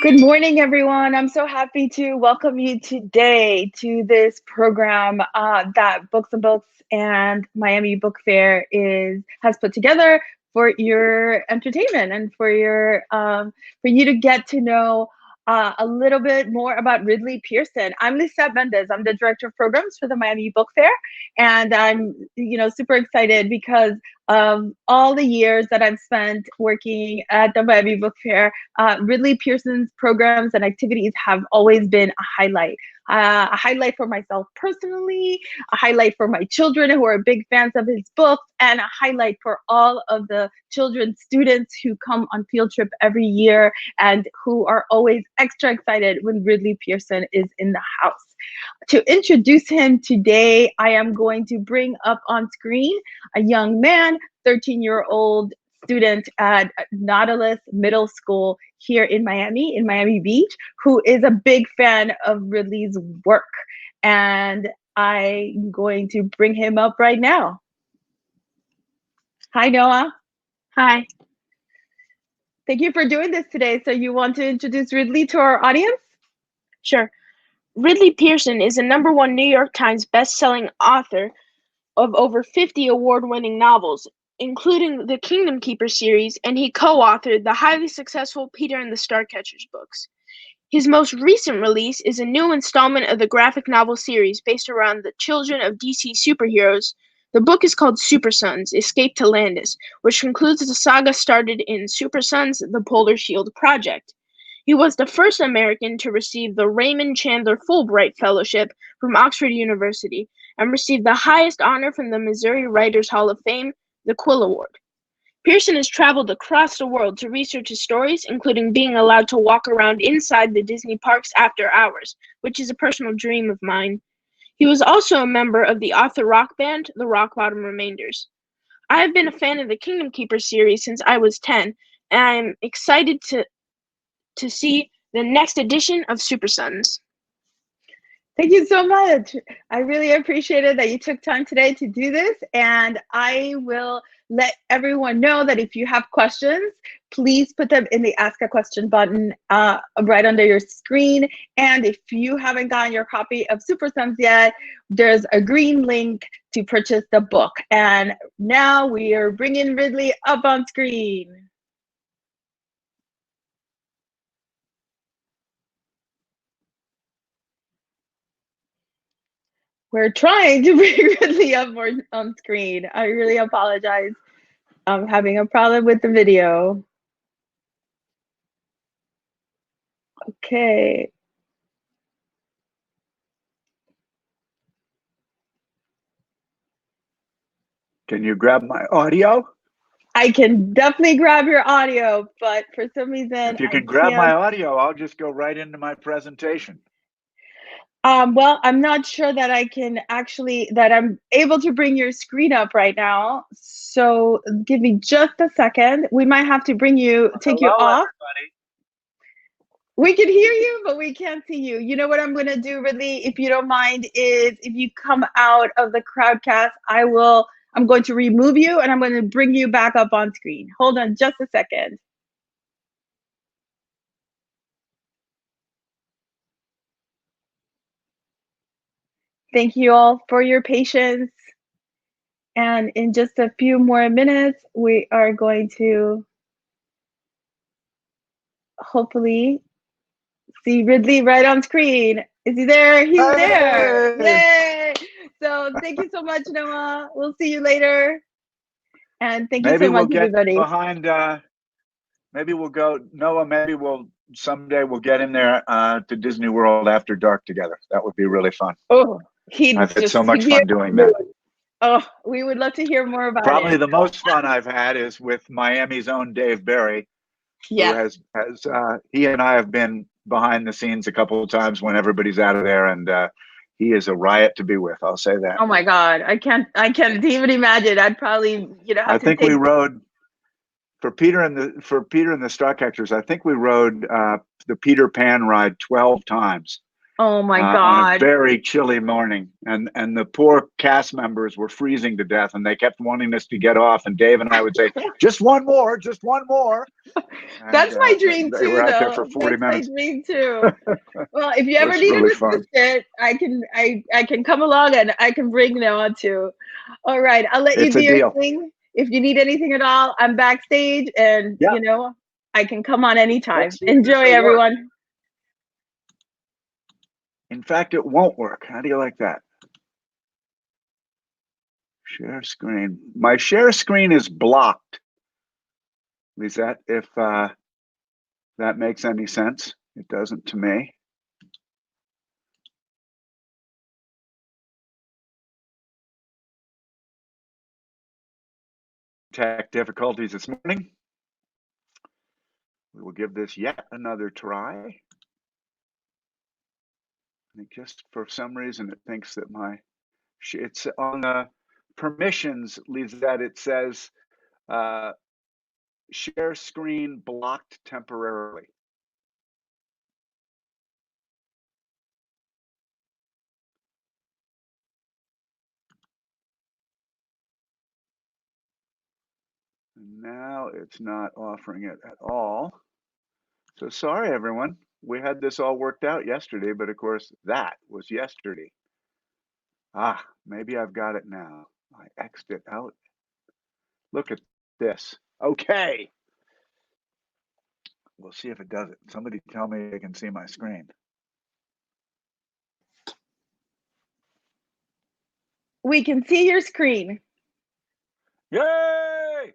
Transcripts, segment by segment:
Good morning, everyone. I'm so happy to welcome you today to this program that Books and Books and Miami Book Fair has put together for your entertainment and for you to get to know a little bit more about Ridley Pearson. I'm Lisa Mendez. I'm the director of programs for the Miami Book Fair, and I'm super excited because of all the years that I've spent working at the Miami Book Fair. Ridley Pearson's programs and activities have always been a highlight. A highlight for myself personally, a highlight for my children who are big fans of his books, and a highlight for all of the children's students who come on field trip every year and who are always extra excited when Ridley Pearson is in the house. To introduce him today, I am going to bring up on screen a young man, 13-year-old student at Nautilus Middle School here in Miami Beach, who is a big fan of Ridley's work. And I'm going to bring him up right now. Hi, Noah. Hi. Thank you for doing this today. So you want to introduce Ridley to our audience? Sure. Ridley Pearson is a #1 New York Times best-selling author of over 50 award-winning novels, including the Kingdom Keeper series, and he co-authored the highly successful Peter and the Starcatchers books. His most recent release is a new installment of the graphic novel series based around the children of DC superheroes. The book is called Super Sons: Escape to Landis, which concludes the saga started in Super Sons: The Polar Shield Project. He was the first American to receive the Raymond Chandler Fulbright Fellowship from Oxford University and received the highest honor from the Missouri Writers Hall of Fame, the Quill Award. Pearson has traveled across the world to research his stories, including being allowed to walk around inside the Disney parks after hours, which is a personal dream of mine. He was also a member of the author rock band, the Rock Bottom Remainders. I have been a fan of the Kingdom Keeper series since I was 10, and I'm excited to see the next edition of Super Sons. Thank you so much. I really appreciate it that you took time today to do this, and I will let everyone know that if you have questions, please put them in the Ask a Question button right under your screen. And if you haven't gotten your copy of Super Sons yet, there's a green link to purchase the book. And now we are bringing Ridley up on screen. We're trying to bring Ridley up more on screen. I really apologize. I'm having a problem with the video. Okay. Can you grab my audio? I can definitely grab your audio, but for some reason, if you can grab my audio, I'll just go right into my presentation. Well, I'm not sure that I'm able to bring your screen up right now. So give me just a second. We might have to take you off. Everybody. We can hear you, but we can't see you. You know what I'm going to do, Ridley, if you don't mind, is if you come out of the crowdcast, I'm going to remove you and I'm going to bring you back up on screen. Hold on just a second. Thank you all for your patience. And in just a few more minutes, we are going to hopefully see Ridley right on screen. Is he there? He's there. Yay! So thank you so much, Noah. We'll see you later. And thank you so much, everybody. Maybe we'll go, Noah, someday we'll get in there to Disney World after dark together. That would be really fun. Oh, I've had so much fun doing that. Oh, we would love to hear more about it. Probably the most fun I've had is with Miami's own Dave Berry. Yeah. He and I have been behind the scenes a couple of times when everybody's out of there, and he is a riot to be with. I'll say that. Oh my God, I can't even imagine. I'd probably we rode for Peter and the Starcatchers. I think we rode the Peter Pan ride 12 times. Oh my on a God. very chilly morning, and the poor cast members were freezing to death, and they kept wanting us to get off. And Dave and I would say, "Just one more, just one more." And That's my dream they were too, out there though. for 40 That's my minutes. dream too. Well, if you It ever was need an really fun. assistant, I can come along and I can bring Noah too. All right, I'll let you It's do a your deal. thing. If you need anything at all, I'm backstage, and Yeah, I can come on anytime. let's see if this Enjoy, will work. everyone. In fact, it won't work. How do you like that? Share screen. My share screen is blocked. Lisette, if that makes any sense. It doesn't to me. Tech difficulties this morning. We will give this yet another try. I think just for some reason it thinks that it's on the permissions, Lisette, it says share screen blocked temporarily. And now it's not offering it at all. So sorry, everyone. We had this all worked out yesterday, but of course that was yesterday. Maybe I've got it now. I X'd it out. Look at this. Okay. We'll see if it does it. Somebody tell me they can see my screen. We can see your screen. Yay!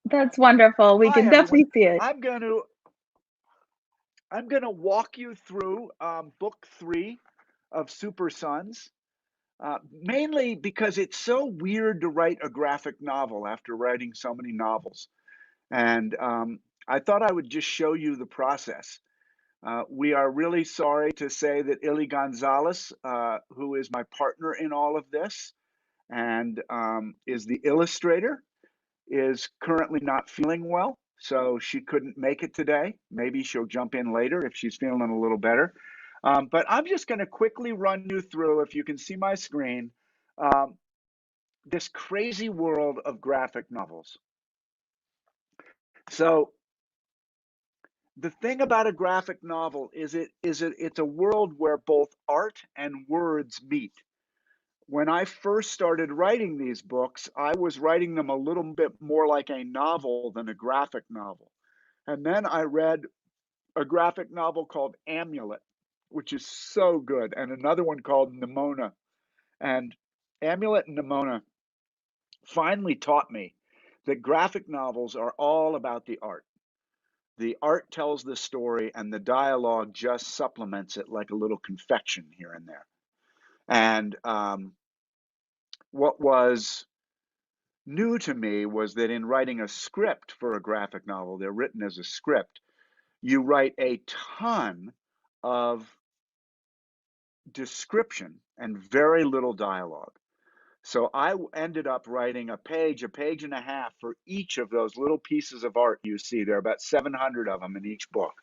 That's wonderful. We Hi, can everyone. definitely see it. I'm gonna walk you through book 3 of Super Sons. Mainly because it's so weird to write a graphic novel after writing so many novels. And I thought I would just show you the process. We are really sorry to say that Ellie Gonzalez, who is my partner in all of this and is the illustrator, is currently not feeling well. So she couldn't make it today. Maybe she'll jump in later if she's feeling a little better. But I'm just going to quickly run you through, if you can see my screen, um, this crazy world of graphic novels. So the thing about a graphic novel is it's a world where both art and words meet. When I first started writing these books, I was writing them a little bit more like a novel than a graphic novel. And then I read a graphic novel called Amulet, which is so good, and another one called Nimona. And Amulet and Nimona finally taught me that graphic novels are all about the art. The art tells the story, and the dialogue just supplements it like a little confection here and there. And what was new to me was that in writing a script for a graphic novel, they're written as a script, you write a ton of description and very little dialogue. So I ended up writing a page and a half for each of those little pieces of art you see. There are about 700 of them in each book.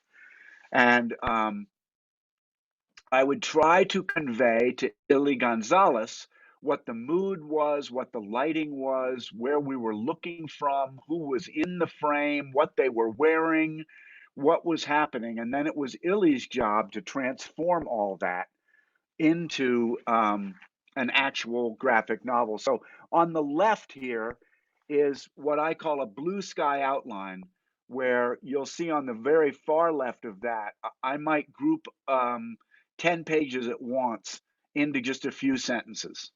And I would try to convey to Ile Gonzalez what the mood was, what the lighting was, where we were looking from, who was in the frame, what they were wearing, what was happening. And then it was Ille's job to transform all that into an actual graphic novel. So on the left here is what I call a blue sky outline, where you'll see on the very far left of that, I might group 10 pages at once into just a few sentences.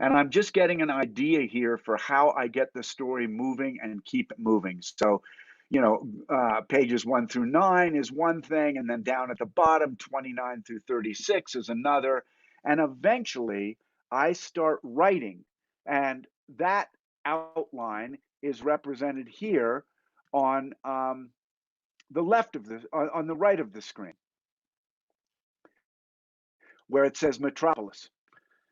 And I'm just getting an idea here for how I get the story moving and keep it moving. So, pages 1 through 9 is one thing, and then down at the bottom, 29 through 36 is another. And eventually I start writing. And that outline is represented here on the left of on the right of the screen, where it says Metropolis.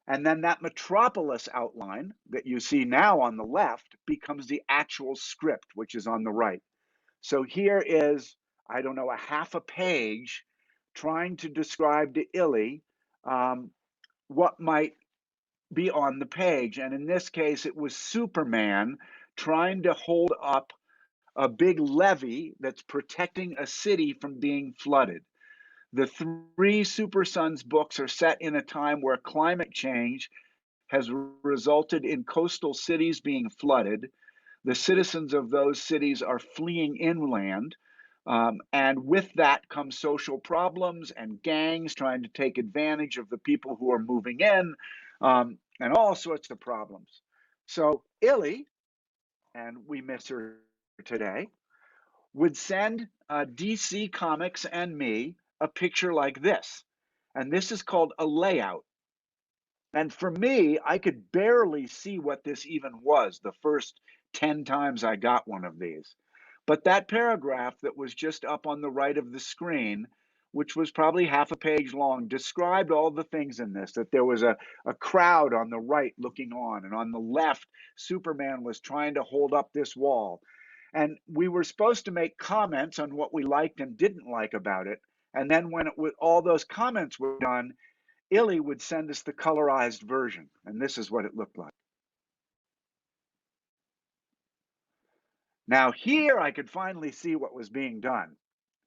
And then that Metropolis outline that you see now on the left becomes the actual script, which is on the right. So here is, I don't know, a half a page trying to describe to Illy what might be on the page. And in this case, it was Superman trying to hold up a big levee that's protecting a city from being flooded. The three Super Sons books are set in a time where climate change has resulted in coastal cities being flooded. The citizens of those cities are fleeing inland. And with that comes social problems and gangs trying to take advantage of the people who are moving in, and all sorts of problems. So Illy, and we miss her today, would send DC Comics and me a picture like this. And this is called a layout. And for me, I could barely see what this even was the first 10 times I got one of these. But that paragraph that was just up on the right of the screen, which was probably half a page long, described all the things in this, that there was a crowd on the right looking on, and on the left, Superman was trying to hold up this wall. And we were supposed to make comments on what we liked and didn't like about it. And then when all those comments were done, Illy would send us the colorized version, and this is what it looked like. Now here I could finally see what was being done.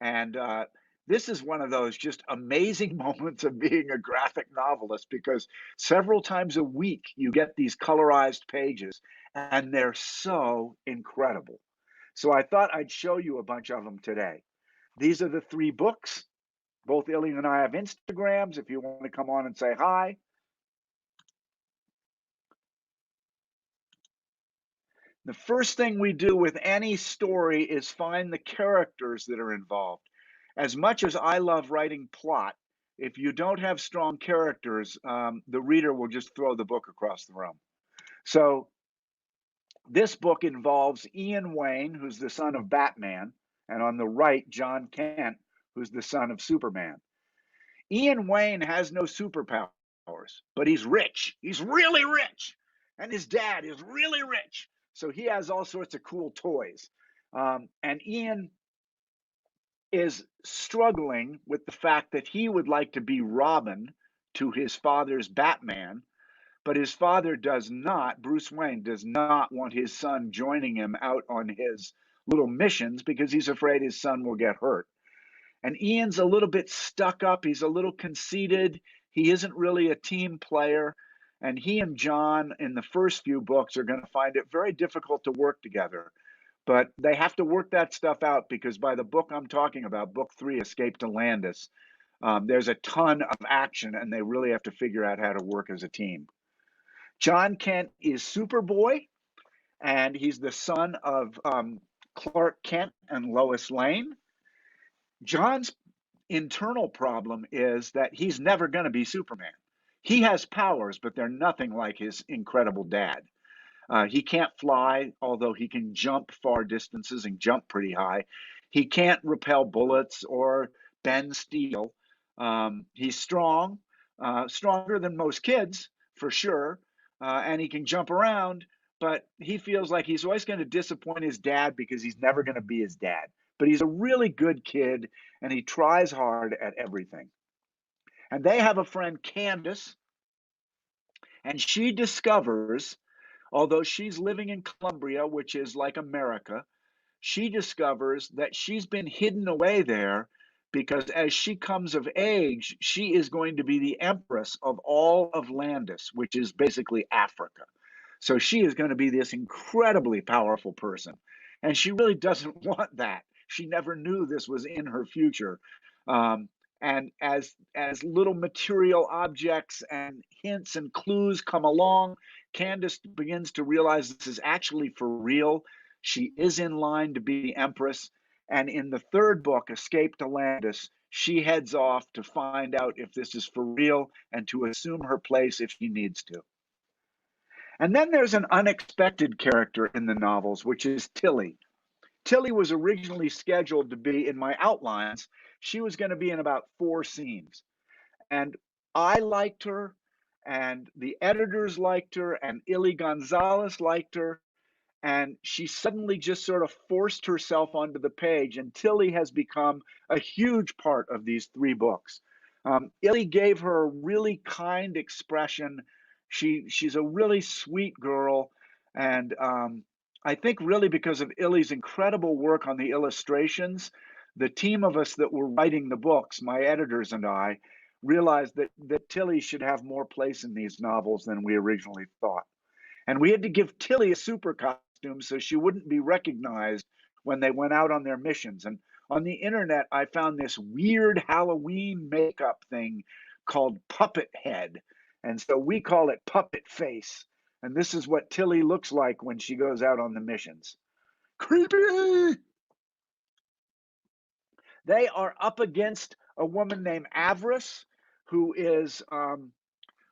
And this is one of those just amazing moments of being a graphic novelist, because several times a week you get these colorized pages and they're so incredible. So I thought I'd show you a bunch of them today. These are the three books. Both Illy and I have Instagrams if you want to come on and say hi. The first thing we do with any story is find the characters that are involved. As much as I love writing plot, if you don't have strong characters, the reader will just throw the book across the room. So this book involves Ian Wayne, who's the son of Batman, and on the right, John Kent, who's the son of Superman. Ian Wayne has no superpowers, but he's rich. He's really rich. And his dad is really rich. So he has all sorts of cool toys. And Ian is struggling with the fact that he would like to be Robin to his father's Batman, but his father does not, Bruce Wayne, does not want his son joining him out on his little missions because he's afraid his son will get hurt. And Ian's a little bit stuck up. He's a little conceited. He isn't really a team player. And he and John, in the first few books, are going to find it very difficult to work together. But they have to work that stuff out, because by the book I'm talking about, book 3, Escape to Landis, there's a ton of action, and they really have to figure out how to work as a team. John Kent is Superboy, and he's the son of Clark Kent and Lois Lane. John's internal problem is that he's never going to be Superman. He has powers, but they're nothing like his incredible dad. He can't fly, although he can jump far distances and jump pretty high. He can't repel bullets or bend steel. He's strong, stronger than most kids, for sure, and he can jump around, but he feels like he's always going to disappoint his dad because he's never going to be his dad. But he's a really good kid, and he tries hard at everything. And they have a friend, Candace, and she discovers, although she's living in Columbia, which is like America, she discovers that she's been hidden away there because as she comes of age, she is going to be the empress of all of Landis, which is basically Africa. So she is going to be this incredibly powerful person. And she really doesn't want that. She never knew this was in her future. And as little material objects and hints and clues come along, Candace begins to realize this is actually for real. She is in line to be the empress. And in the third book, Escape to Landis, she heads off to find out if this is for real and to assume her place if she needs to. And then there's an unexpected character in the novels, which is Tilly. Tilly was originally scheduled to be in my outlines. She was going to be in about 4 scenes. And I liked her, and the editors liked her, and Ile Gonzalez liked her. and she suddenly just sort of forced herself onto the page, and Tilly has become a huge part of these 3 books. Illy gave her a really kind expression. She's a really sweet girl, and I think really because of Illy's incredible work on the illustrations, the team of us that were writing the books, my editors and I, realized that Tilly should have more place in these novels than we originally thought. And we had to give Tilly a super costume so she wouldn't be recognized when they went out on their missions. And on the internet, I found this weird Halloween makeup thing called Puppet Head. And so we call it Puppet Face. And this is what Tilly looks like when she goes out on the missions. Creepy! They are up against a woman named Avarice, who is a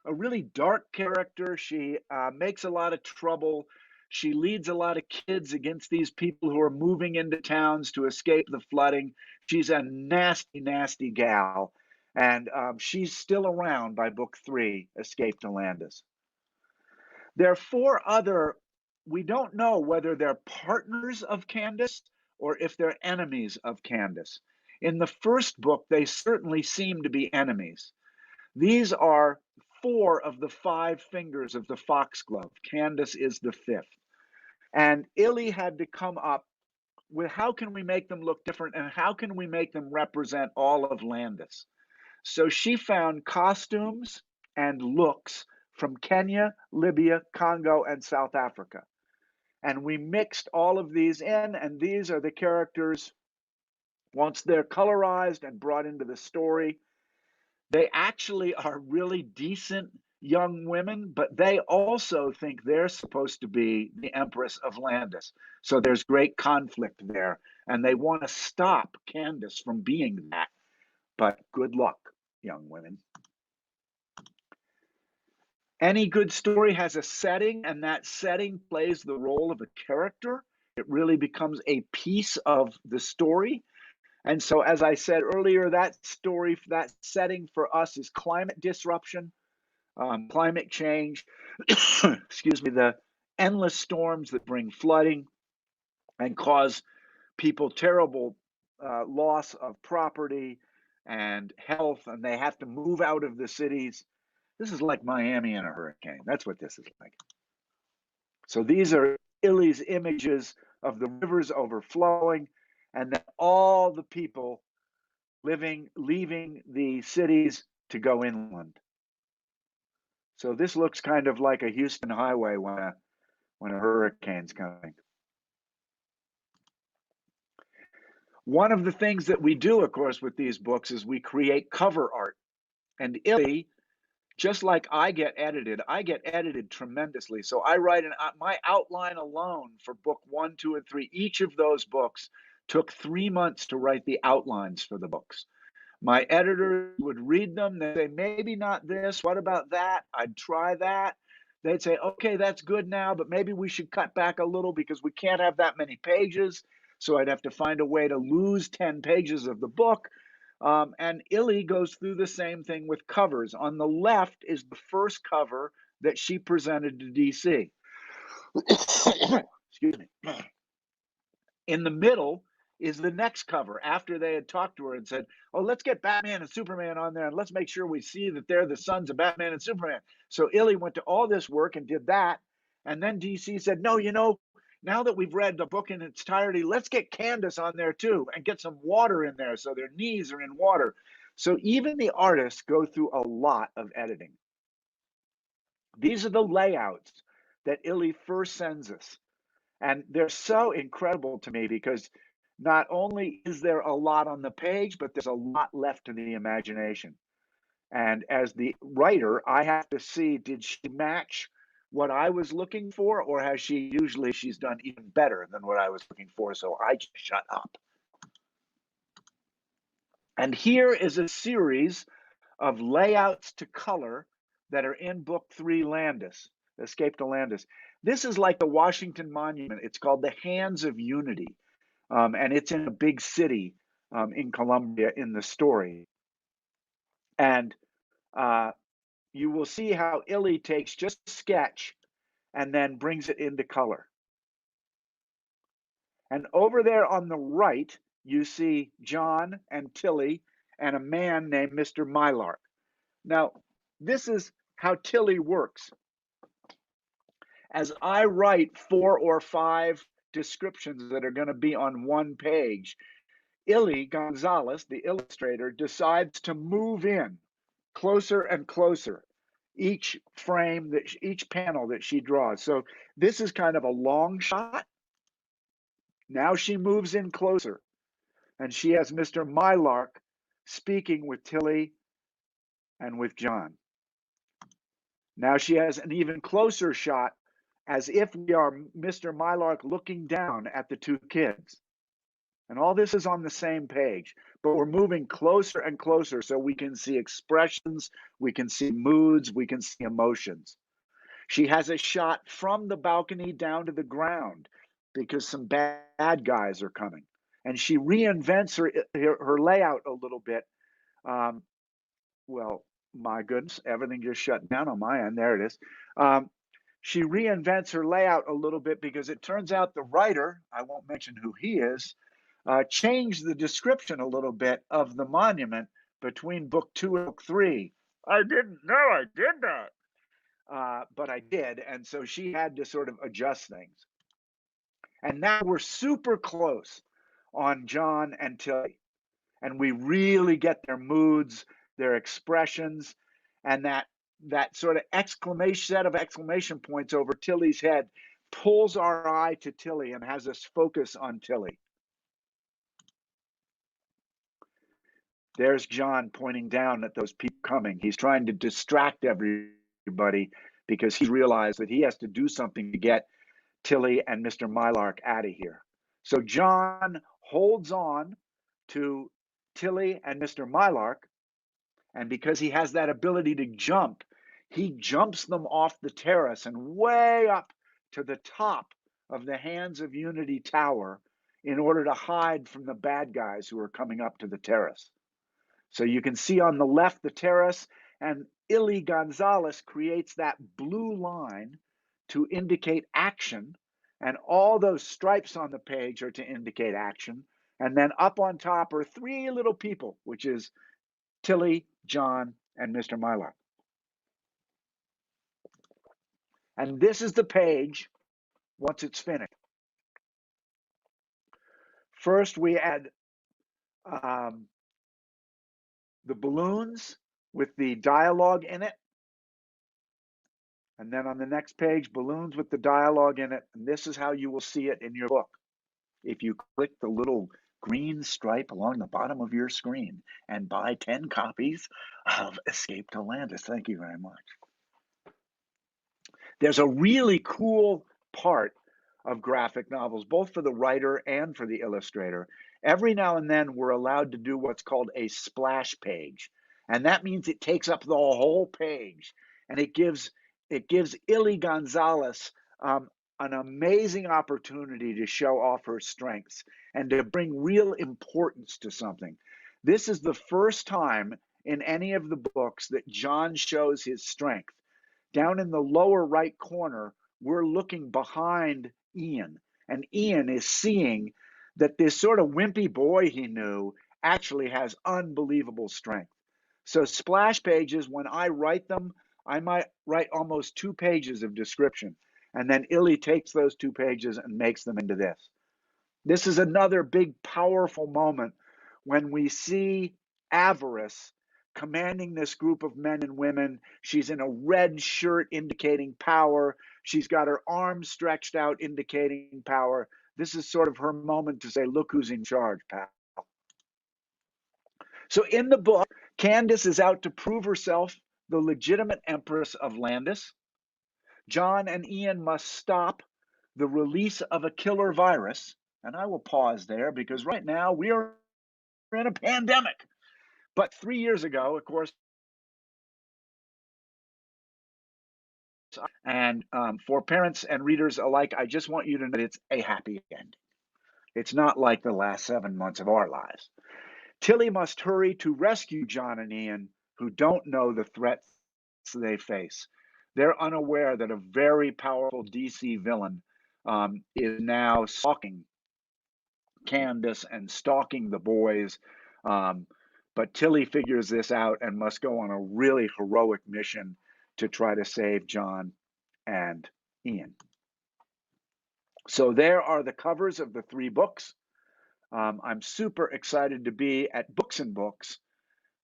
really dark character. She makes a lot of trouble. She leads a lot of kids against these people who are moving into towns to escape the flooding. She's a nasty, nasty gal. And she's still around by book 3, Escape to Landis. There are 4 other, we don't know whether they're partners of Candace or if they're enemies of Candace. In the first book, they certainly seem to be enemies. These are 4 of the 5 fingers of the foxglove. Candace is the 5th. And Illy had to come up with how can we make them look different and how can we make them represent all of Landis. So she found costumes and looks from Kenya, Libya, Congo, and South Africa. And we mixed all of these in, and these are the characters. Once they're colorized and brought into the story, they actually are really decent young women, but they also think they're supposed to be the Empress of Landis. So there's great conflict there, and they want to stop Candace from being that. But good luck, young women. Any good story has a setting, and that setting plays the role of a character. It really becomes a piece of the story. And so, as I said earlier, that story, that setting for us is climate disruption, climate change, excuse me, the endless storms that bring flooding and cause people terrible loss of property and health, and they have to move out of the cities. This is like Miami in a hurricane. That's what this is like. So these are Illy's images of the rivers overflowing, and then all the people leaving the cities to go inland. So this looks kind of like a Houston highway when a hurricane's coming. One of the things that we do, of course, with these books is we create cover art. And Illy, just like I get edited tremendously. So I write my outline alone for book 1, 2, and 3. Each of those books took 3 months to write the outlines for the books. My editor would read them. They'd say, maybe not this. What about that? I'd try that. They'd say, okay, that's good now, but maybe we should cut back a little because we can't have that many pages. So I'd have to find a way to lose 10 pages of the book. And Illy goes through the same thing with covers. On the left is the first cover that she presented to DC. Excuse me. In the middle is the next cover after they had talked to her and said, oh, let's get Batman and Superman on there and let's make sure we see that they're the sons of Batman and Superman. So Illy went to all this work and did that. And then DC said, no, now that we've read the book in its entirety, let's get Candace on there too and get some water in there so their knees are in water. So even the artists go through a lot of editing. These are the layouts that Illy first sends us. And they're so incredible to me because not only is there a lot on the page, but there's a lot left to the imagination. And as the writer, I have to see, did she match what I was looking for, or has she's done even better than what I was looking for, so I just shut up. And here is a series of layouts to color that are in book 3, Landis, Escape to Landis. This is like the Washington Monument. It's called the Hands of Unity, and it's in a big city in Colombia in the story. And you will see how Illy takes just a sketch and then brings it into color. And over there on the right, you see John and Tilly and a man named Mr. Mylark. Now, this is how Tilly works. As I write 4 or 5 descriptions that are going to be on one page, Ile Gonzalez, the illustrator, decides to move in closer and closer each frame, each panel that she draws. So this is kind of a long shot. Now she moves in closer, and she has Mr. Mylark speaking with Tilly and with John. Now she has an even closer shot, as if we are Mr. Mylark looking down at the two kids. And all this is on the same page, but we're moving closer and closer so we can see expressions, we can see moods, we can see emotions. She has a shot from the balcony down to the ground because some bad guys are coming. And she reinvents her layout a little bit. Well, my goodness, everything just shut down on my end. There it is. She reinvents her layout a little bit because it turns out the writer, I won't mention who he is, changed the description a little bit of the monument between book 2 and book 3. I didn't know I did that. But I did. And so she had to sort of adjust things. And now we're super close on John and Tilly. And we really get their moods, their expressions, and that sort of set of exclamation points over Tilly's head pulls our eye to Tilly and has us focus on Tilly. There's John pointing down at those people coming. He's trying to distract everybody because he realized that he has to do something to get Tilly and Mr. Mylark out of here. So John holds on to Tilly and Mr. Mylark, and because he has that ability to jump, he jumps them off the terrace and way up to the top of the Hands of Unity Tower in order to hide from the bad guys who are coming up to the terrace. So you can see on the left the terrace, and Ile Gonzalez creates that blue line to indicate action, and all those stripes on the page are to indicate action. And then up on top are 3 little people, which is Tilly, John, and Mr. Mylark. And this is the page once it's finished. First, we add the balloons with the dialogue in it. And then on the next page, balloons with the dialogue in it. And this is how you will see it in your book. If you click the little green stripe along the bottom of your screen and buy 10 copies of Escape to Landis. Thank you very much. There's a really cool part of graphic novels, both for the writer and for the illustrator. Every now and then we're allowed to do what's called a splash page. And that means it takes up the whole page. And it gives Ile Gonzalez an amazing opportunity to show off her strengths and to bring real importance to something. This is the first time in any of the books that John shows his strength. Down in the lower right corner, we're looking behind Ian, and Ian is seeing that this sort of wimpy boy he knew actually has unbelievable strength. So splash pages, when I write them, I might write almost 2 pages of description, and then Ile takes those 2 pages and makes them into this. This is another big, powerful moment when we see Avarice commanding this group of men and women. She's in a red shirt indicating power. She's got her arms stretched out indicating power. This is sort of her moment to say, look who's in charge, pal. So in the book, Candace is out to prove herself the legitimate empress of Landis. John and Ian must stop the release of a killer virus. And I will pause there because right now we are in a pandemic. But 3 years ago, of course, and for parents and readers alike, I just want you to know that it's a happy end. It's not like the last 7 months of our lives. Tilly must hurry to rescue John and Ian, who don't know the threats they face. They're unaware that a very powerful DC villain is now stalking Candace and stalking the boys. But Tilly figures this out and must go on a really heroic mission to try to save John and Ian. So there are the covers of the 3 books. I'm super excited to be at Books and Books.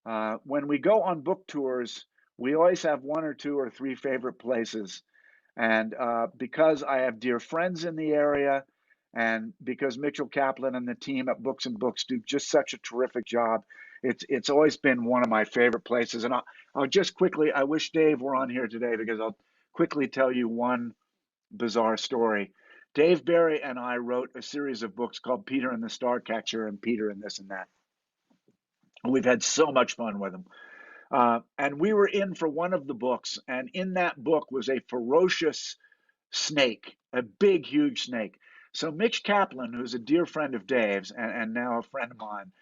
When we go on book tours, we always have 1 or 2 or 3 favorite places. And because I have dear friends in the area, and because Mitchell Kaplan and the team at Books and Books do just such a terrific job, it's always been one of my favorite places. And I'll just quickly, I wish Dave were on here today because I'll quickly tell you one bizarre story. Dave Barry and I wrote a series of books called Peter and the Starcatcher and Peter and this and that. We've had so much fun with them. And we were in for one of the books, and in that book was a ferocious snake, a big, huge snake. So Mitch Kaplan, who's a dear friend of Dave's and now a friend of mine,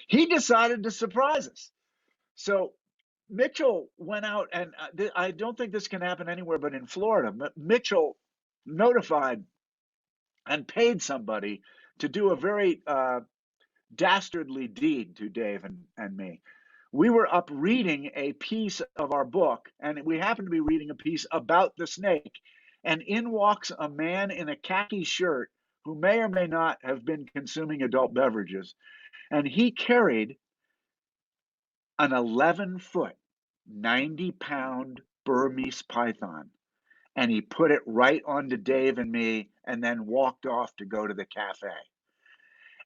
he decided to surprise us. So Mitchell went out, and I don't think this can happen anywhere but in Florida. Mitchell notified and paid somebody to do a very dastardly deed to Dave and me. We were up reading a piece of our book, and we happened to be reading a piece about the snake. And in walks a man in a khaki shirt who may or may not have been consuming adult beverages. And he carried an 11-foot, 90-pound Burmese python. And he put it right onto Dave and me and then walked off to go to the cafe.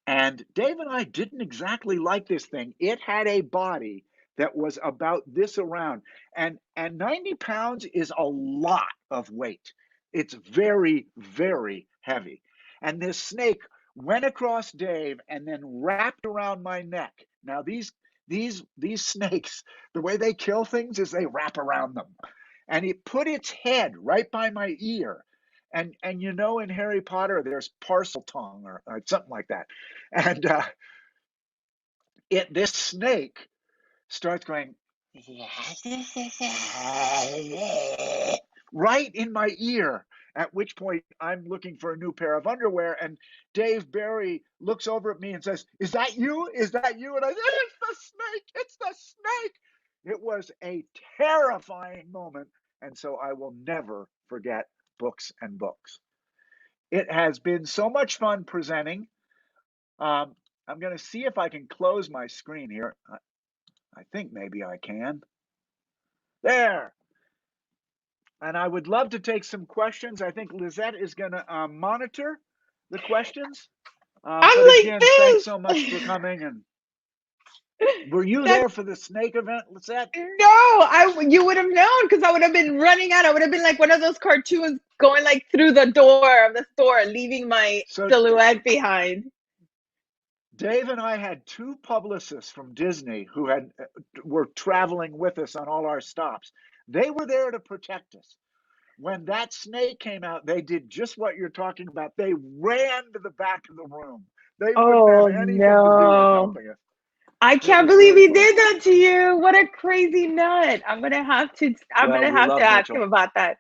And Dave and I didn't exactly like this thing. It had a body that was about this around. And 90 pounds is a lot of weight. It's very, very heavy. And this snake went across Dave and then wrapped around my neck. Now, these snakes, the way they kill things is they wrap around them. And it put its head right by my ear. And you know, in Harry Potter, there's parcel tongue or something like that. And this snake starts going right in my ear. At which point I'm looking for a new pair of underwear, and Dave Barry looks over at me and says, "Is that you? Is that you?" And I said, "It's the snake! It's the snake!" It was a terrifying moment, and so I will never forget Books and Books. It has been so much fun presenting. I'm going to see if I can close my screen here. I think maybe I can. There. And I would love to take some questions. I think Lizette is going to monitor the questions. But again, thanks so much for coming. And were you there for the snake event, Lizette? No, you would have known because I would have been running out. I would have been like one of those cartoons going like through the door of the store, leaving my silhouette behind. Dave and I had 2 publicists from Disney who were traveling with us on all our stops. They were there to protect us. When that snake came out, they did just what you're talking about. They ran to the back of the room. They wouldn't have anything to do with helping us. I can't believe he did that to you. What a crazy nut. I'm gonna have to ask him about that.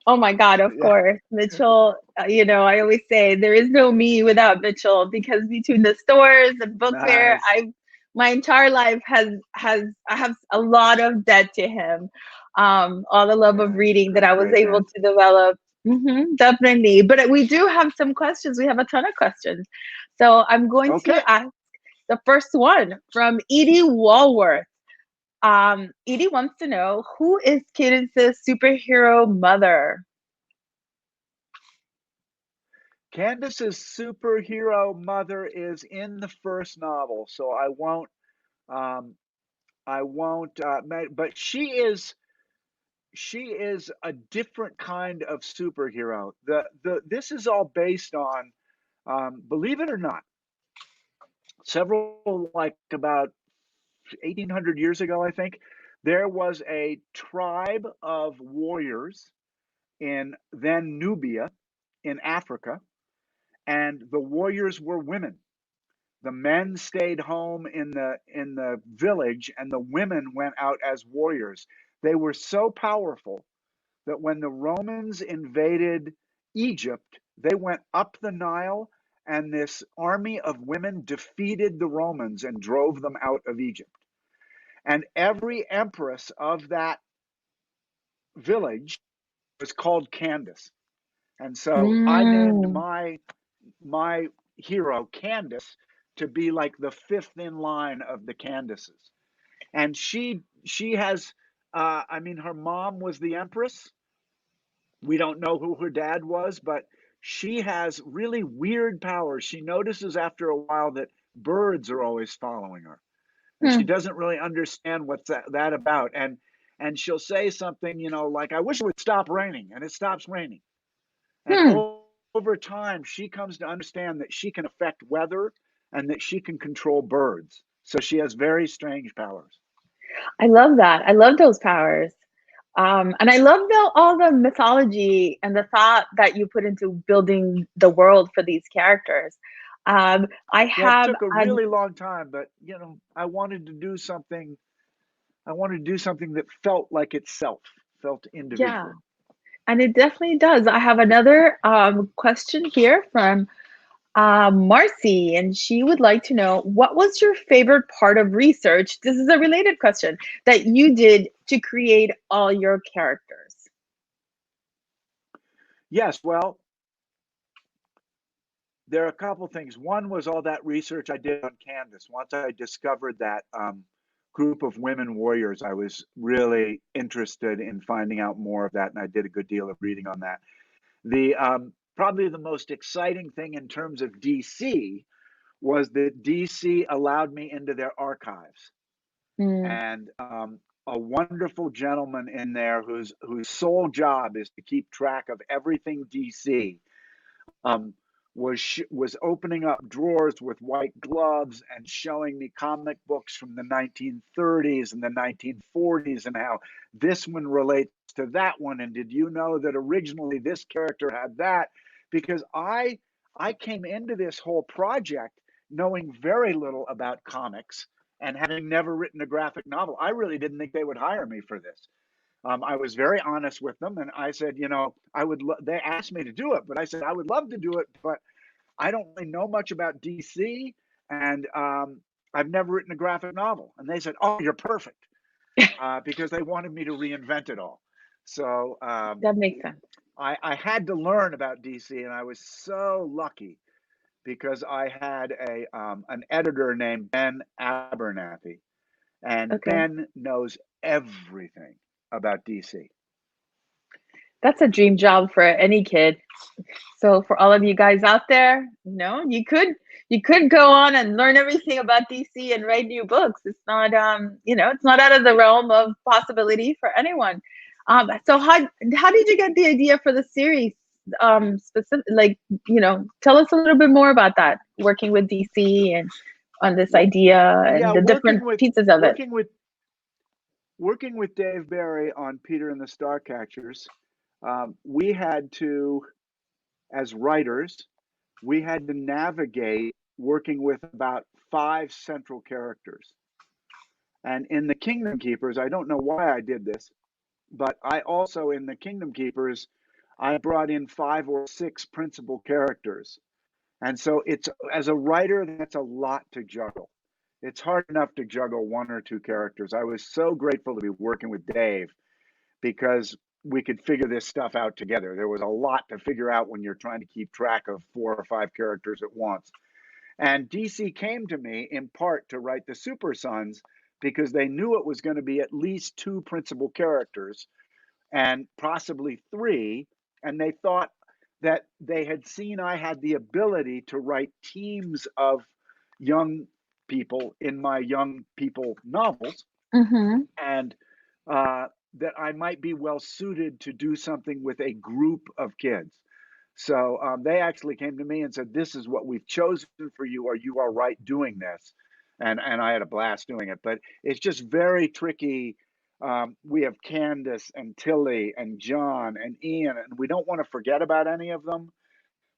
Oh my God, of course. Mitchell, you know, I always say there is no me without Mitchell, because between the stores and book fair, my entire life I have a lot of debt to him. All the love of reading that I was able to develop. Definitely. But we do have some questions. We have a ton of questions. So I'm going to ask the first one from Edie Walworth. Edie wants to know, who is Cadence's superhero mother? Candace's superhero mother is in the first novel, so I won't. But she is a different kind of superhero. This is all based on, believe it or not, about 1,800 years ago, I think, there was a tribe of warriors in then Nubia in Africa, and the warriors were women. The men stayed home in the village, and the women went out as warriors. They were so powerful that when the Romans invaded Egypt, they went up the Nile and this army of women defeated the Romans and drove them out of Egypt. And every empress of that village was called Candace. And so I named Mm. my hero Candace to be like the fifth in line of the Candaces. And she has I mean, her mom was the empress. We don't know who her dad was, but she has really weird powers. She notices after a while that birds are always following her, and she Hmm. doesn't really understand what's that about. And she'll say something, like, "I wish it would stop raining," and it stops raining. And Hmm. over time, she comes to understand that she can affect weather and that she can control birds. So she has very strange powers. I love that. I love those powers. And I love all the mythology and the thought that you put into building the world for these characters. I Yeah, it have took a a really long time, but I wanted to do something. I wanted to do something that felt like itself, felt yeah, individual. and it definitely does. I have another question here from Marcy, and she would like to know what was your favorite part of research? This is a related question that you did to create all your characters. Yes, well, there are a couple things. One was all that research I did on Canvas. Once I discovered that group of women warriors, I was really interested in finding out more of that, and I did a good deal of reading on that. The Probably the most exciting thing in terms of DC was that DC allowed me into their archives, Mm. and a wonderful gentleman in there whose sole job is to keep track of everything DC. Um, was opening up drawers with white gloves and showing me comic books from the 1930s and the 1940s and how this one relates to that one, and did you know that originally this character had that? Because I came into this whole project knowing very little about comics and having never written a graphic novel. I really didn't think they would hire me for this. I was very honest with them, and I said, I would. They asked me to do it, but I said I would love to do it, but I don't really know much about DC, and I've never written a graphic novel. And they said, "Oh, you're perfect," because they wanted me to reinvent it all. So That makes sense. I had to learn about DC, and I was so lucky because I had an editor named Ben Abernathy, and Okay. Ben knows everything about DC. That's a dream job for any kid. So for all of you guys out there, you could go on and learn everything about DC and write new books. It's not it's not out of the realm of possibility for anyone. So how did you get the idea for the series? Specific, like, tell us a little bit more about that, working with DC and on this Well, idea yeah, and the different pieces of it. working with Dave Barry on Peter and the Starcatchers. We had to, as writers, we had to navigate working with about five central characters. And in the Kingdom Keepers, I don't know why I did this, but I also, in the Kingdom Keepers, I brought in five or six principal characters. And so it's, as a writer, that's a lot to juggle. It's hard enough to juggle one or two characters. I was so grateful to be working with Dave because we could figure this stuff out together. There was a lot to figure out when you're trying to keep track of four or five characters at once. And DC came to me in part to write the Super Sons because they knew it was going to be at least two principal characters and possibly three. And they thought that they had seen I had the ability to write teams of young people in my young people novels, Mm-hmm. and that I might be well suited to do something with a group of kids. So they actually came to me and said, "This is what we've chosen for you. Or you are right doing this," and I had a blast doing it. But it's just very tricky. We have Candace and Tilly and John and Ian, and we don't want to forget about any of them.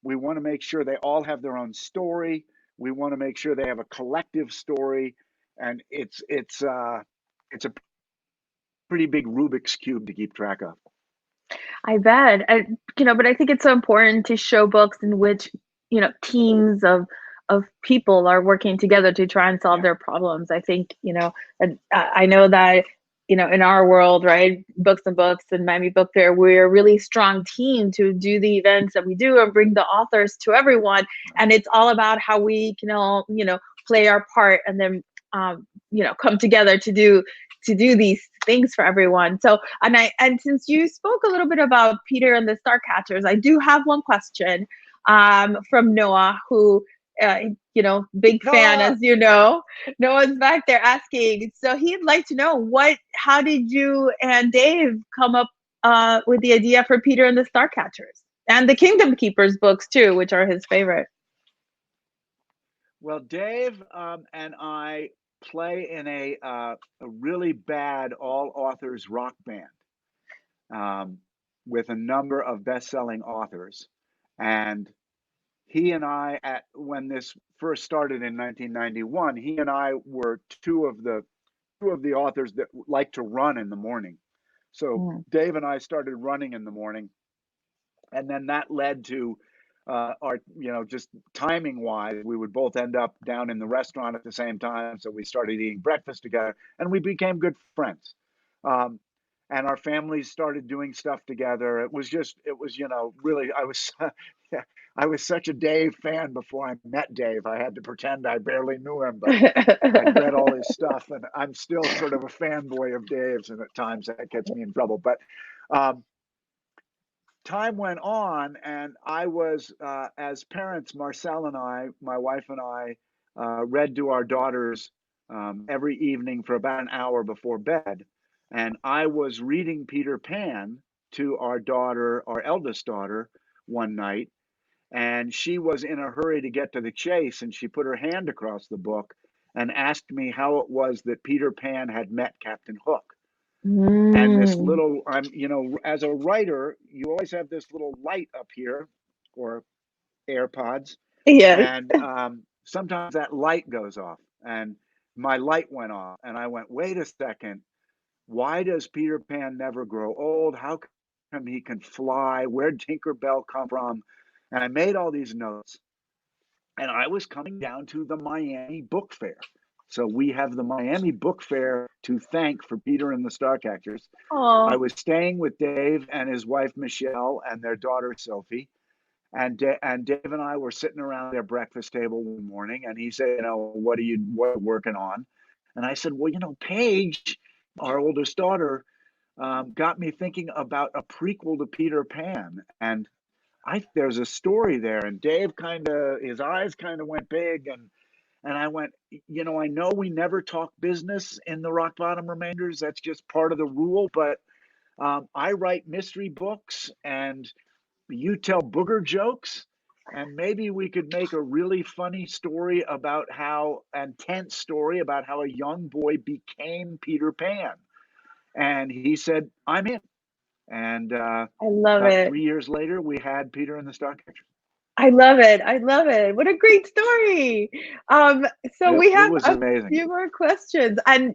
We want to make sure they all have their own story. We want to make sure they have a collective story, and it's a pretty big Rubik's cube to keep track of. I bet. But I think it's so important to show books in which, teams of people are working together to try and solve Yeah. their problems. I think, I know that, in our world, right, Books and Books and Miami Book Fair, we're a really strong team to do the events that we do and bring the authors to everyone. And it's all about how we can all, play our part and then, come together to do these things for everyone. So, and since you spoke a little bit about Peter and the Starcatchers, I do have one question from Noah, who big fan, Noah, as you know. Noah's back there asking. So he'd like to know how did you and Dave come up with the idea for Peter and the Starcatchers and the Kingdom Keepers books too, which are his favorite? well, Dave and I play in a really bad all authors rock band with a number of best-selling authors, and he and I, when this first started in 1991, he and I were two of the authors that like to run in the morning. So Mm. Dave and I started running in the morning, and then that led to our, just timing wise, we would both end up down in the restaurant at the same time. So we started eating breakfast together, and we became good friends. Um, and our families started doing stuff together. It was, really, yeah, I was such a Dave fan before I met Dave. I had to pretend I barely knew him, but I'd read all his stuff, and I'm still sort of a fanboy of Dave's, and at times that gets me in trouble. But um, time went on, and I was, as parents, Marcel and I, my wife and I, read to our daughters every evening for about an hour before bed. And I was reading Peter Pan to our daughter, our eldest daughter, one night, and she was in a hurry to get to the chase, and she put her hand across the book and asked me how it was that Peter Pan had met Captain Hook. And this Mm. little, as a writer, you always have this little light up here, or AirPods, Yes. and sometimes that light goes off, and my light went off, and I went, wait a second, why does Peter Pan never grow old? How come he can fly? Where'd Tinker Bell come from? And I made all these notes, and I was coming down to the Miami Book Fair. So we have the Miami Book Fair to thank for Peter and the Starcatchers. I Oh. was staying with Dave and his wife Michelle and their daughter Sophie, and Dave and I were sitting around their breakfast table one morning, and he said, what are you working on? And I said, well, Paige, our oldest daughter, got me thinking about a prequel to Peter Pan, and there's a story there. And Dave his eyes kind of went big, and I went, I know we never talk business in the Rock Bottom Remainders. That's just part of the rule. But I write mystery books, and you tell booger jokes. And maybe we could make a really funny story tense story about how a young boy became Peter Pan. And he said, I'm in. And I love about it. 3 years later, we had Peter and the Starcatchers. I love it. I love it. What a great story. Um, so we It have was a amazing. few more questions. And,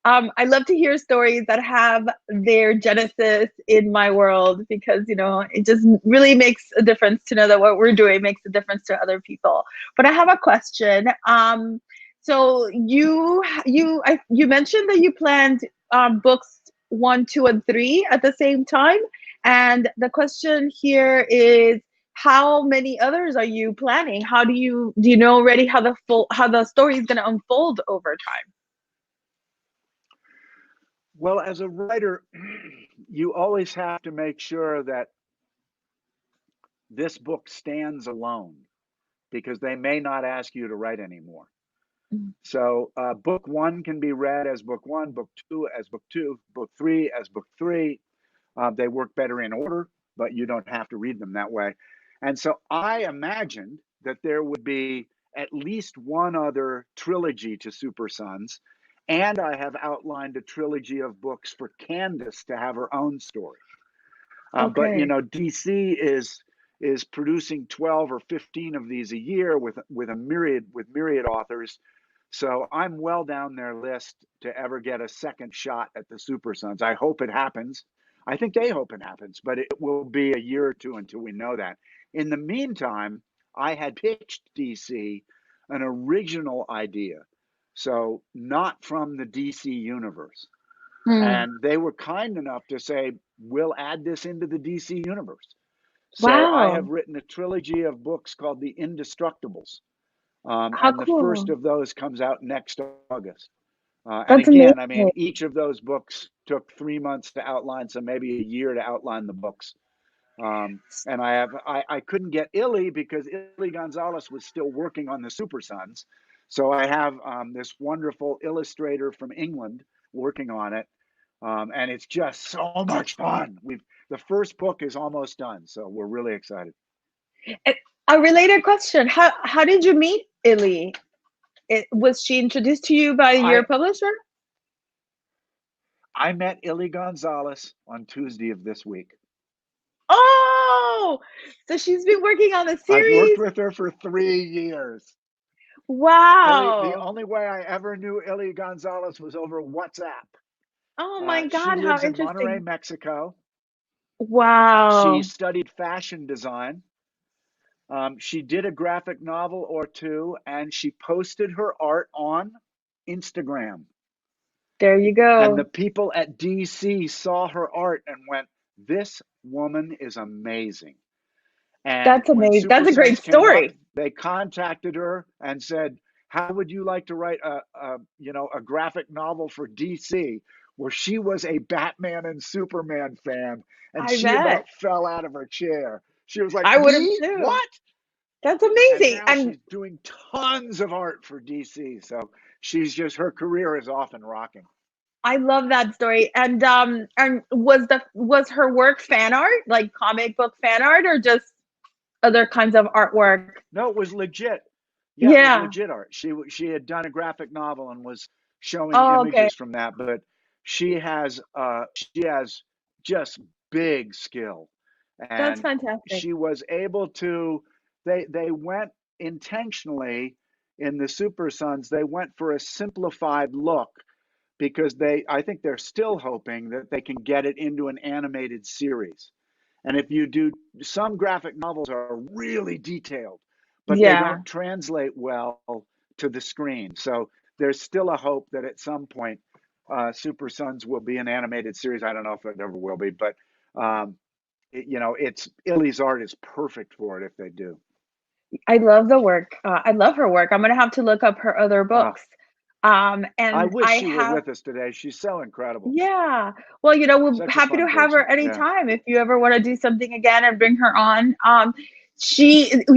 I love to hear stories that have their genesis in my world because, it just really makes a difference to know that what we're doing makes a difference to other people. But I have a question. So you mentioned that you planned books 1, 2, and 3 at the same time. And the question here is, how many others are you planning? Do you know already how the story is going to unfold over time? Well, as a writer, you always have to make sure that this book stands alone because they may not ask you to write anymore. Mm. So, book one can be read as book one, book two as book two, book three as book three. They work better in order, but you don't have to read them that way. And so I imagined that there would be at least one other trilogy to Super Sons. And I have outlined a trilogy of books for Candace to have her own story. But Okay. DC is producing 12 or 15 of these a year with myriad authors. So I'm well down their list to ever get a second shot at the Super Sons. I hope it happens. I think they hope it happens, but it will be a year or two until we know that. In the meantime, I had pitched DC an original idea, so not from the DC universe. Hmm. And they were kind enough to say, we'll add this into the DC universe. So I have Wow. written a trilogy of books called The Indestructibles. How And the first cool. of those comes out next August. And That's again, I mean, amazing. each of those books took 3 months to outline, so maybe a year to outline the books. And I couldn't get Illy because Illy Gonzalez was still working on the Super Sons. So I have this wonderful illustrator from England working on it. And it's just so much fun. The first book is almost done, so we're really excited. A a related question. How did you meet Illy? Was she introduced to you by your I publisher? I met Illy Gonzalez on Tuesday of this week. Oh, so she's been working on the I've worked series? with her for 3 years. The Wow. only way I ever knew Ellie Gonzalez was over WhatsApp. Oh my She God, how lives in Monterrey, interesting. Mexico. She Wow. studied fashion design. She did a graphic novel or two, and she posted her art on Instagram. There you And the go. people at DC saw her art and went, "This woman is amazing." And That's when amazing. Super That's a Sons great came up, story. they contacted her and said, "How would you like to write a graphic novel for DC?" Where she was a Batman and Superman fan, and I she bet. about fell out of her chair. She was like, I would have "Me? too. What?" That's And amazing. now And she's doing tons of art for DC. So her career is off and rocking. I love that story. And was her work fan art, like comic book fan art, or just other kinds of artwork? No, it was legit. Yeah, it was Yeah. legit art. She had done a graphic novel and was showing Oh, okay. images from that, but she has just big skill, That's and fantastic. she was able to. They went intentionally in the Super Sons. They went for a simplified look because I think they're still hoping that they can get it into an animated series. And if you do, some graphic novels are really detailed, but they Yeah. don't translate well to the screen. So there's still a hope that at some point, Super Sons will be an animated series. I don't know if it ever will be, but um, it's Illy's art is perfect for it if they do. I love the work. I love her work. I'm gonna have to look up her other Uh, books. I And wish I she were have, with us today. She's so incredible. yeah. Well, we're Such a happy to fun have her person. Yeah, anytime if you ever want to do something again and bring her on.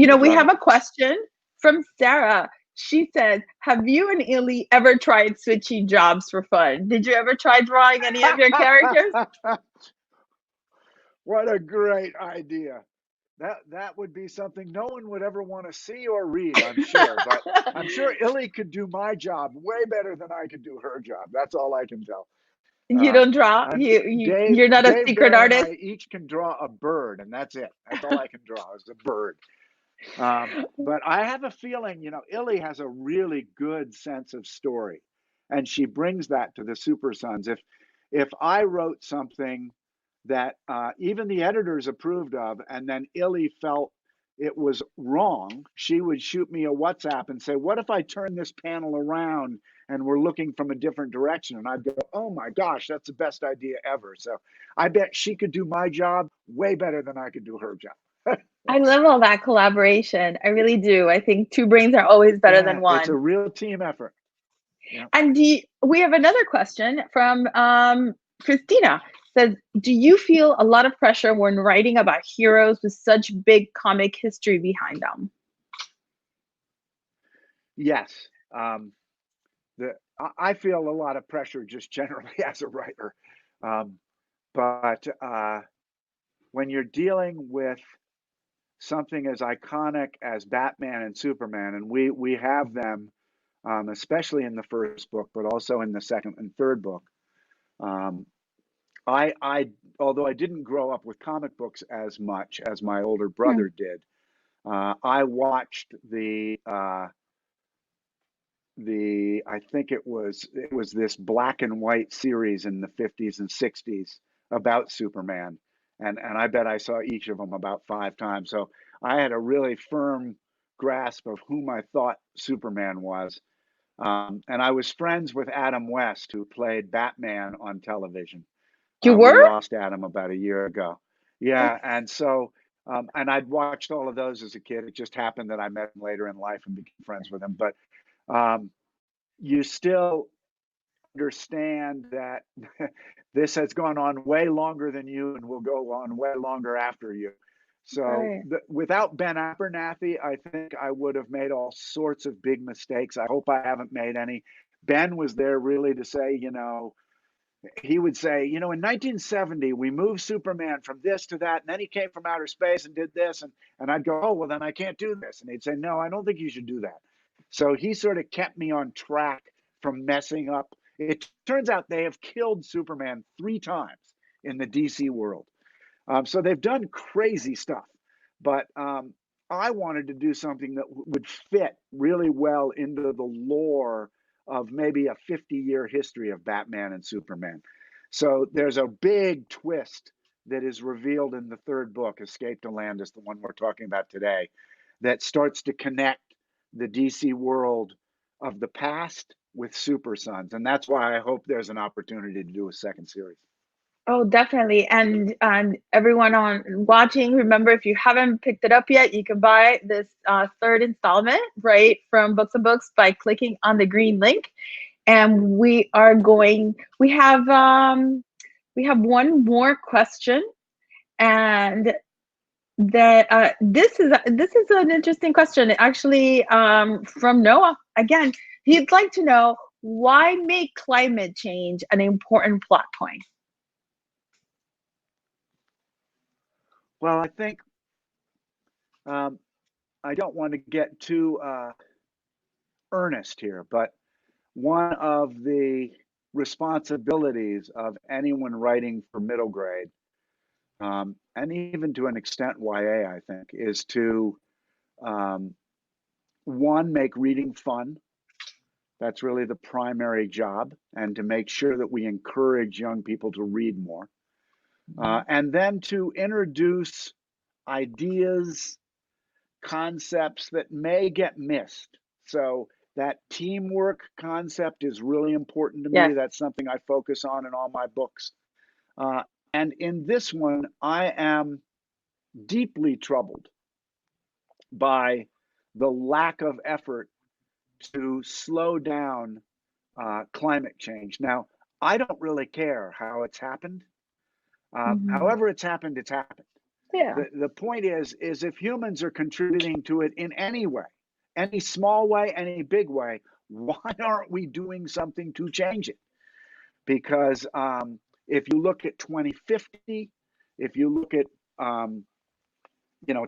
would We love have it. a question from Sarah. She says, "Have you and Illy ever tried switching jobs for fun? Did you ever try drawing any of your characters?" What a great idea. That would be something no one would ever want to see or read, I'm sure. But I'm sure Illy could do my job way better than I could do her job. That's all I can tell. You don't draw. I'm You're not a Dave secret Barry and artist. I each can draw a bird, and that's it. That's all I can draw is a bird. But I have a feeling, Illy has a really good sense of story, and she brings that to the Super Sons. If I wrote something that even the editors approved of, and then Illy felt it was wrong, she would shoot me a WhatsApp and say, "What if I turn this panel around and we're looking from a different direction?" And I'd go, "Oh my gosh, that's the best idea ever." So I bet she could do my job way better than I could do her job. I love all that collaboration. I really do. I think two brains are always better than Yeah, it's a one. real team effort. Yeah. And we have another question from Christina. Says, "Do you feel a lot of pressure when writing about heroes with such big comic history behind them?" Yes. I feel a lot of pressure just generally as a writer. Um, but when you're dealing with something as iconic as Batman and Superman, and we have them, especially in the first book, but also in the second and third book. Um, I although I didn't grow up with comic books as much as my older Hmm. brother did, I watched the I think it was this black and white series in the 50s and 60s about Superman, and I bet I saw each of them about 5 times. So I had a really firm grasp of whom I thought Superman was. And I was friends with Adam West, who played Batman on television. You We were? lost Adam about a year ago. Oh, Yeah, and so and I'd watched all of those as a kid. It just happened that I met him later in life and became friends with him. But um, you still understand that this has gone on way longer than you and will go on way longer after you. So right. without Ben Abernathy, I think I would have made all sorts of big mistakes. I hope I haven't made any. Ben was there really to say, he would say, in 1970, we moved Superman from this to that, and then he came from outer space and did this. And I'd go, oh, well, then I can't do this. And he'd say, no, I don't think you should do that. So he sort of kept me on track from messing up. It turns out they have killed Superman 3 times in the DC world. So they've done crazy stuff. But I wanted to do something that would fit really well into the lore of maybe a 50-year history of Batman and Superman. So there's a big twist that is revealed in the third book, Escape to Landis, the one we're talking about today, that starts to connect the DC world of the past with Super Sons. And that's why I hope there's an opportunity to do a second series. Oh, definitely. And everyone on watching, remember if you haven't picked it up yet, you can buy this third installment right from Books and Books by clicking on the green link. And we have one more question, and that this is an interesting question actually, from Noah again. He'd like to know, why make climate change an important plot point? Well, I think um, I don't want to get too earnest here, but one of the responsibilities of anyone writing for middle grade, and even to an extent YA, I think, is to um, one, make reading fun. That's really the primary job, and to make sure that we encourage young people to read more. And then to introduce ideas, concepts that may get missed. So that teamwork concept is really important to me. Yes. That's something I focus on in all my books. And in this one, I am deeply troubled by the lack of effort to slow down climate change. Now, I don't really care how it's happened. Mhm. However it's happened, it's happened. Yeah. The point is if humans are contributing to it in any way, any small way, any big way, why aren't we doing something to change it? Because if you look at 2050, if you look at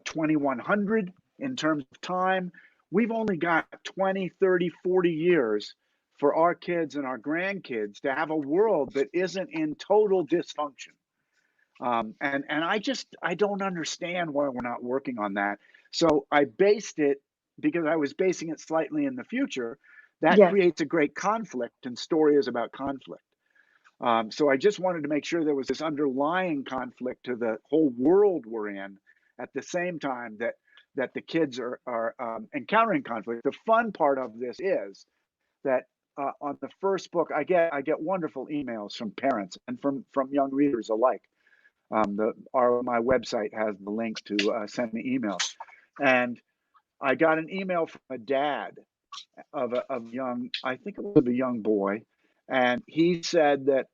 2100 in terms of time, we've only got 20, 30, 40 years for our kids and our grandkids to have a world that isn't in total dysfunction. And I don't understand why we're not working on that. So I based it, because I was basing it slightly in the future. That Yes. creates a great conflict, and story is about conflict. So I just wanted to make sure there was this underlying conflict to the whole world we're in, at the same time that the kids are encountering conflict. The fun part of this is that on the first book, I get wonderful emails from parents and from young readers alike. My website has the link to send me emails, and I got an email from a dad of a young, I think it was a young boy, and he said that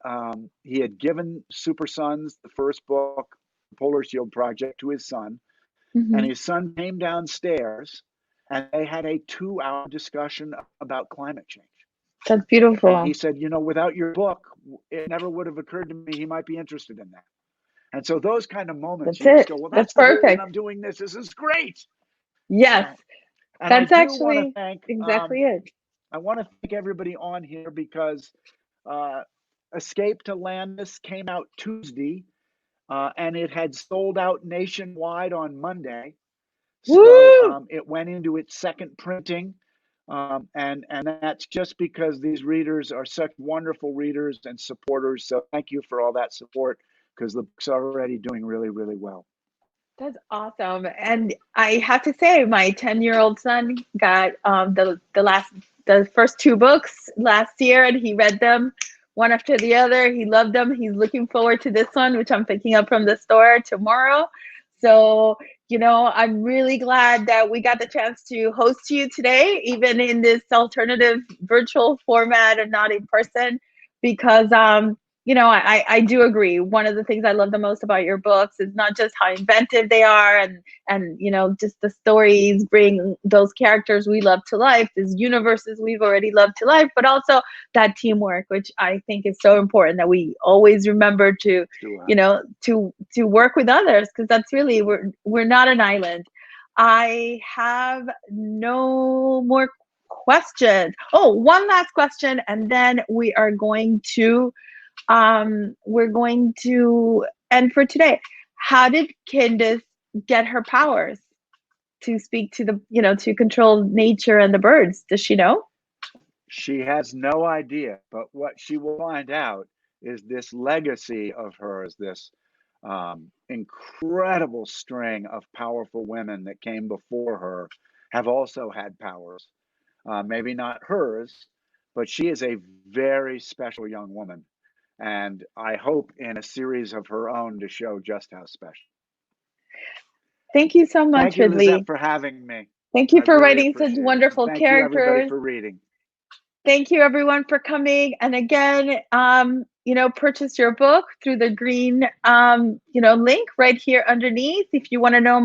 he had given Super Sons, the first book, Polar Shield Project, to his son, and Hmm. his son came downstairs, and they had a 2-hour discussion about climate change. That's And he beautiful. said, without your book, it never would have occurred to me he might be interested in that. And so those kind of moments, That's you just it. go, well, That's that's the reason perfect. I'm doing this. This is great. Yes, And I that's do want to actually thank exactly it. everybody on here, because uh, Escape to Landis came out Tuesday, and it had sold out nationwide on Monday. So Woo! it went into its second printing. And that's just because these readers are such wonderful readers and supporters. So thank you for all that support, because the book's already doing really, really well. That's awesome. And I have to say, my 10-year-old son got the first two books last year, and he read them one after the other. He loved them. He's looking forward to this one, which I'm picking up from the store tomorrow. So, I'm really glad that we got the chance to host you today, even in this alternative virtual format and not in person, because I do agree. One of the things I love the most about your books is not just how inventive they are, and just the stories bring those characters we love to life, these universes we've already loved to life, but also that teamwork, which I think is so important, that we always remember to to work with others, because that's really, we're not an island. I have no more questions. Oh, one last question, and then we're going to end for today. How did Candace get her powers to speak to to control nature and the birds? Does she know? She has no idea, but what she will find out is this legacy of hers, this incredible string of powerful women that came before her, have also had powers. Maybe not hers, but she is a very special young woman. And I hope in a series of her own to show just how special. Thank you so Thank much, you, Lizette, Ridley. for having me. Thank you I for really writing such appreciate it. And wonderful thank you, everybody, characters. for reading. Thank you, everyone, for coming. And again, purchase your book through the green, link right here underneath. If you want to know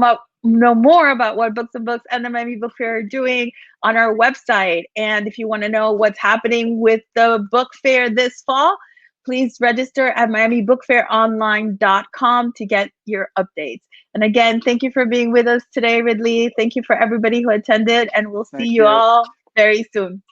more about what Books and Books and the Miami Book Fair are doing on our website, and if you want to know what's happening with the book fair this fall, please register at miamibookfaironline.com to get your updates. And again, thank you for being with us today, Ridley. Thank you for everybody who attended, and we'll see Thank you you. all very soon.